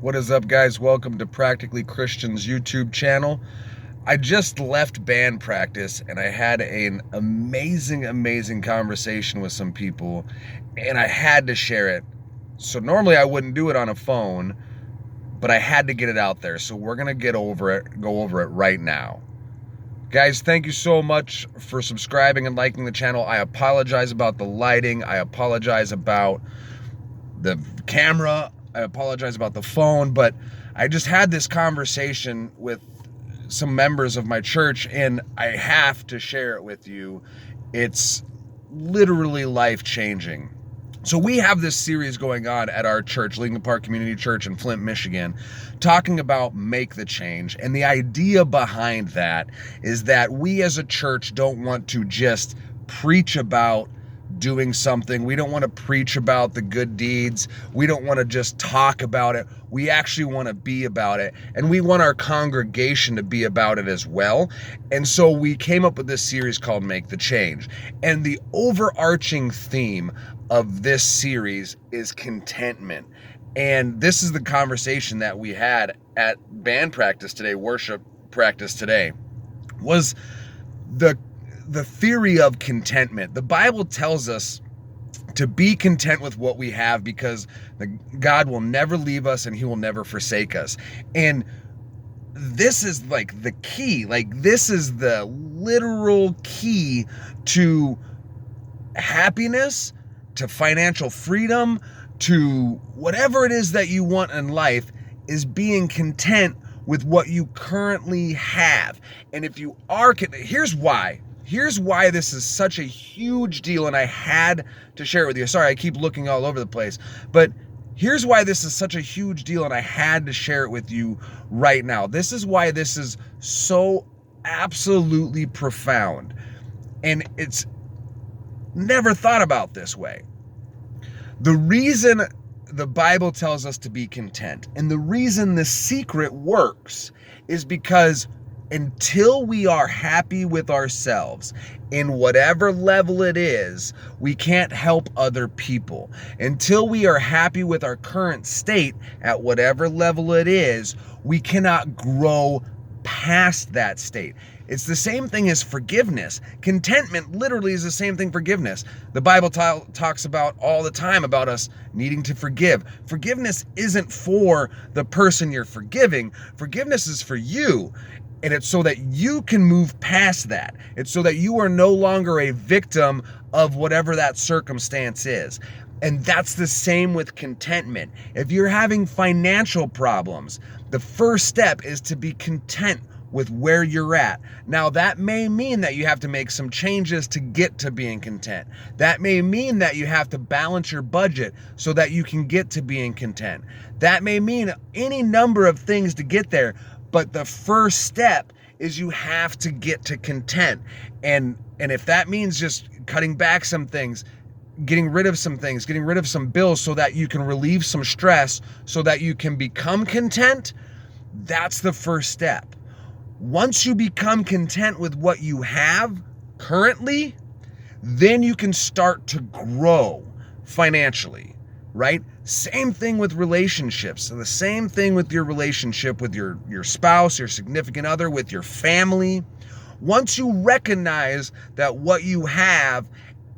What is up, guys? Welcome to Practically Christian's YouTube channel. I just left band practice and I had an amazing conversation with some people, and I had to share it. So normally I wouldn't do it on a phone, but I had to get it out there. So we're gonna go over it right now. Guys, thank you so much for subscribing and liking the channel. I apologize about the lighting. I apologize about the camera. I apologize about the phone, but I just had this conversation with some members of my church and I have to share it with you. It's literally life-changing. So we have this series going on at our church, Lincoln Park Community Church in Flint, Michigan, talking about make the change. And the idea behind that is that we as a church don't want to just preach about doing something. We don't want to preach about the good deeds. We don't want to just talk about it. We actually want to be about it. And we want our congregation to be about it as well. And so we came up with this series called Make the Change. And the overarching theme of this series is contentment. And this is the conversation that we had at band practice today, worship practice today, was the theory of contentment. The Bible tells us to be content with what we have because God will never leave us and he will never forsake us. And this is like the key, this is the literal key to happiness, to financial freedom, to whatever it is that you want in life, is being content with what you currently have. And if you are, here's why this is such a huge deal, and I had to share it with you. Sorry, I keep looking all over the place, but here's why this is such a huge deal, and I had to share it with you right now. This is why this is so absolutely profound, and it's never thought about this way. The reason the Bible tells us to be content, and the reason the secret works, is because until we are happy with ourselves in whatever level it is, we can't help other people. Until we are happy with our current state at whatever level it is, we cannot grow past that state. It's the same thing as forgiveness. Contentment literally is the same thing forgiveness. The Bible talks about all the time about us needing to forgive. Forgiveness isn't for the person you're forgiving. Forgiveness is for you. And it's so that you can move past that. It's so that you are no longer a victim of whatever that circumstance is. And that's the same with contentment. If you're having financial problems, the first step is to be content with where you're at. Now, that may mean that you have to make some changes to get to being content. That may mean that you have to balance your budget so that you can get to being content. That may mean any number of things to get there. But the first step is you have to get to content. And if that means just cutting back some things, getting rid of some things, getting rid of some bills so that you can relieve some stress, so that you can become content, that's the first step. Once you become content with what you have currently, then you can start to grow financially, right? Same thing with relationships. So the same thing with your relationship with your spouse, your significant other, with your family. Once you recognize that what you have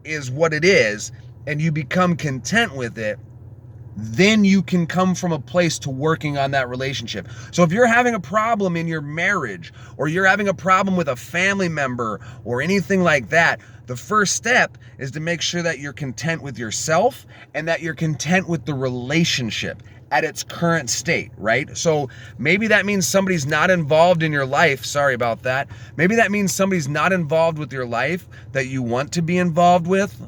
is what it is and you become content with it, then you can come from a place to working on that relationship. So if you're having a problem in your marriage, or you're having a problem with a family member or anything like that, the first step is to make sure that you're content with yourself and that you're content with the relationship at its current state, right? So maybe that means somebody's not involved in your life. Sorry about that. Maybe that means somebody's not involved with your life that you want to be involved with.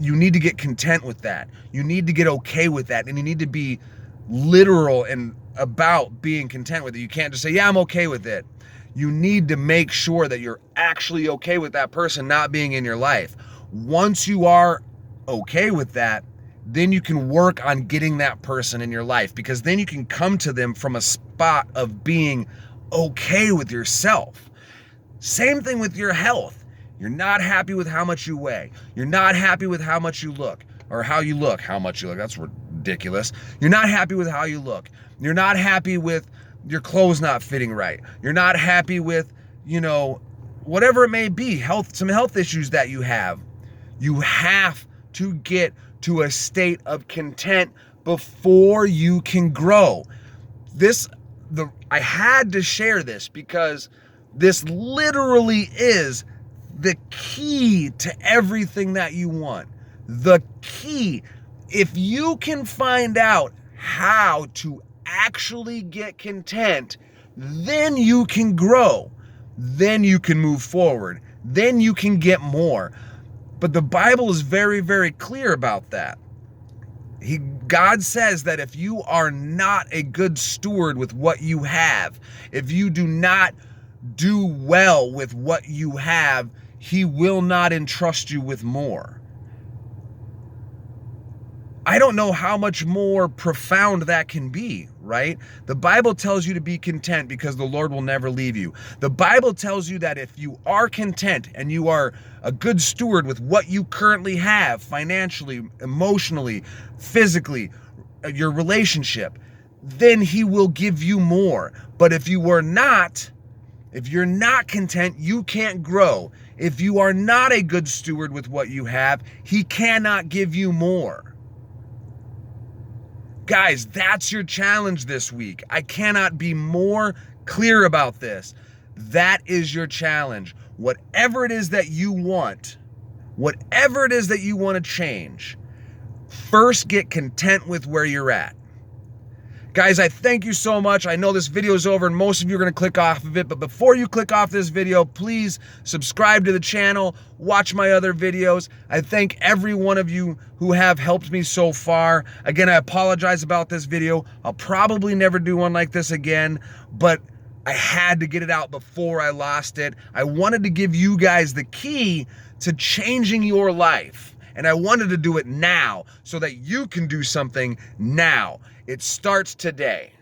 You need to get content with that. You need to get okay with that. And you need to be literal and about being content with it. You can't just say, yeah, I'm okay with it. You need to make sure that you're actually okay with that person not being in your life. Once you are okay with that, then you can work on getting that person in your life, because then you can come to them from a spot of being okay with yourself. Same thing with your health. You're not happy with how much you weigh. You're not happy with how much you look, or how much you look. That's ridiculous. You're not happy with how you look. You're not happy with your clothes not fitting right. You're not happy with, whatever it may be, some health issues that you have. You have to get to a state of content before you can grow. I had to share this because this literally is the key to everything that you want. The key. If you can find out how to actually get content, then you can grow. Then you can move forward. Then you can get more. But the Bible is very, very clear about that. God says that if you are not a good steward with what you have, if you do not do well with what you have, He will not entrust you with more. I don't know how much more profound that can be, right? The Bible tells you to be content because the Lord will never leave you. The Bible tells you that if you are content and you are a good steward with what you currently have, financially, emotionally, physically, your relationship, then He will give you more. But if you're not content, you can't grow. If you are not a good steward with what you have, He cannot give you more. Guys, that's your challenge this week. I cannot be more clear about this. That is your challenge. Whatever it is that you want to change, first get content with where you're at. Guys, I thank you so much. I know this video is over and most of you are going to click off of it, but before you click off this video, please subscribe to the channel, watch my other videos. I thank every one of you who have helped me so far. Again, I apologize about this video. I'll probably never do one like this again, but I had to get it out before I lost it. I wanted to give you guys the key to changing your life, and I wanted to do it now so that you can do something now. It starts today.